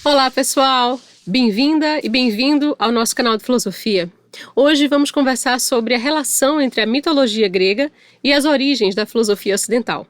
Olá, pessoal! Bem-vinda e bem-vindo ao nosso canal de filosofia. Hoje vamos conversar sobre a relação entre a mitologia grega e as origens da filosofia ocidental.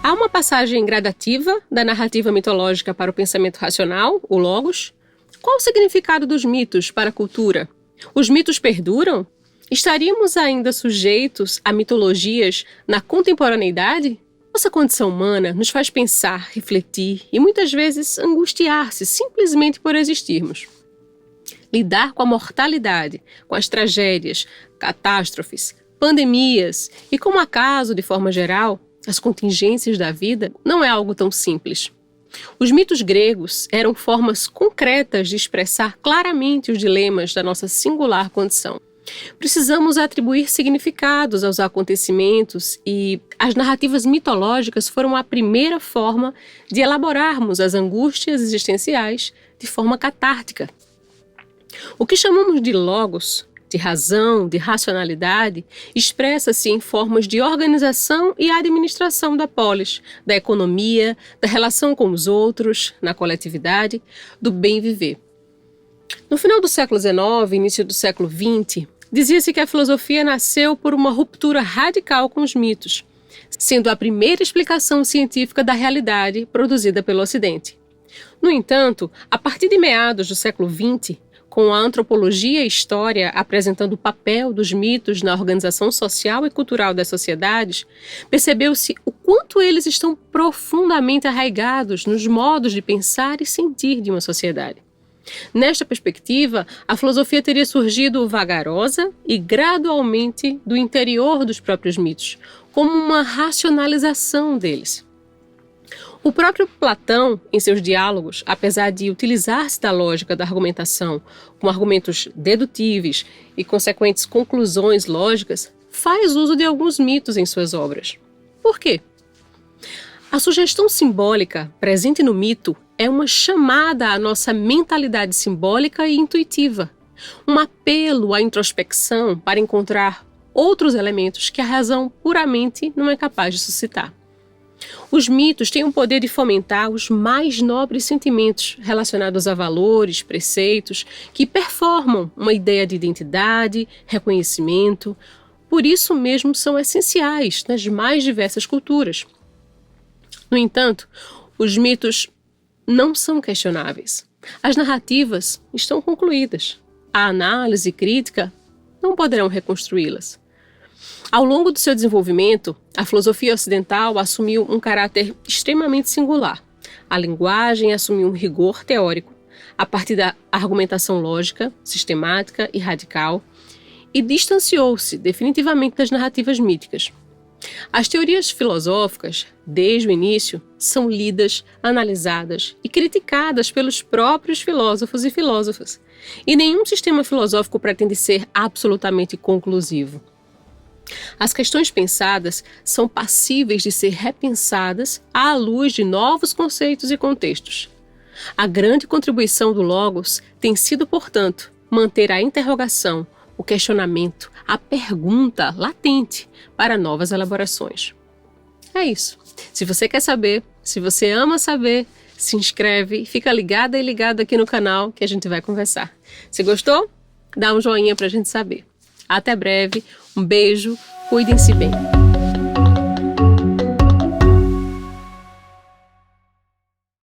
Há uma passagem gradativa da narrativa mitológica para o pensamento racional, o logos. Qual o significado dos mitos para a cultura? Os mitos perduram? Estaríamos ainda sujeitos a mitologias na contemporaneidade? Nossa condição humana nos faz pensar, refletir e muitas vezes angustiar-se simplesmente por existirmos. Lidar com a mortalidade, com as tragédias, catástrofes, pandemias e com o acaso de forma geral, as contingências da vida, não é algo tão simples. Os mitos gregos eram formas concretas de expressar claramente os dilemas da nossa singular condição. Precisamos atribuir significados aos acontecimentos e as narrativas mitológicas foram a primeira forma de elaborarmos as angústias existenciais de forma catártica. O que chamamos de logos, de razão, de racionalidade, expressa-se em formas de organização e administração da polis, da economia, da relação com os outros, na coletividade, do bem viver. No final do século XIX, início do século XX, dizia-se que a filosofia nasceu por uma ruptura radical com os mitos, sendo a primeira explicação científica da realidade produzida pelo Ocidente. No entanto, a partir de meados do século XX, com a antropologia e história apresentando o papel dos mitos na organização social e cultural das sociedades, percebeu-se o quanto eles estão profundamente arraigados nos modos de pensar e sentir de uma sociedade. Nesta perspectiva, a filosofia teria surgido vagarosa e gradualmente do interior dos próprios mitos, como uma racionalização deles. O próprio Platão, em seus diálogos, apesar de utilizar-se da lógica da argumentação com argumentos dedutíveis e consequentes conclusões lógicas, faz uso de alguns mitos em suas obras. Por quê? A sugestão simbólica presente no mito é uma chamada à nossa mentalidade simbólica e intuitiva, um apelo à introspecção para encontrar outros elementos que a razão puramente não é capaz de suscitar. Os mitos têm o poder de fomentar os mais nobres sentimentos relacionados a valores, preceitos, que performam uma ideia de identidade, reconhecimento. Por isso mesmo são essenciais nas mais diversas culturas. No entanto, os mitos não são questionáveis. As narrativas estão concluídas. A análise e crítica não poderão reconstruí-las. Ao longo do seu desenvolvimento, a filosofia ocidental assumiu um caráter extremamente singular. A linguagem assumiu um rigor teórico, a partir da argumentação lógica, sistemática e radical, e distanciou-se definitivamente das narrativas míticas. As teorias filosóficas, desde o início, são lidas, analisadas e criticadas pelos próprios filósofos e filósofas. E nenhum sistema filosófico pretende ser absolutamente conclusivo. As questões pensadas são passíveis de ser repensadas à luz de novos conceitos e contextos. A grande contribuição do Logos tem sido, portanto, manter a interrogação, o questionamento, a pergunta latente para novas elaborações. É isso. Se você quer saber, se você ama saber, se inscreve, fica ligada e ligado aqui no canal que a gente vai conversar. Se gostou? Dá um joinha pra gente saber. Até breve, um beijo, cuidem-se bem.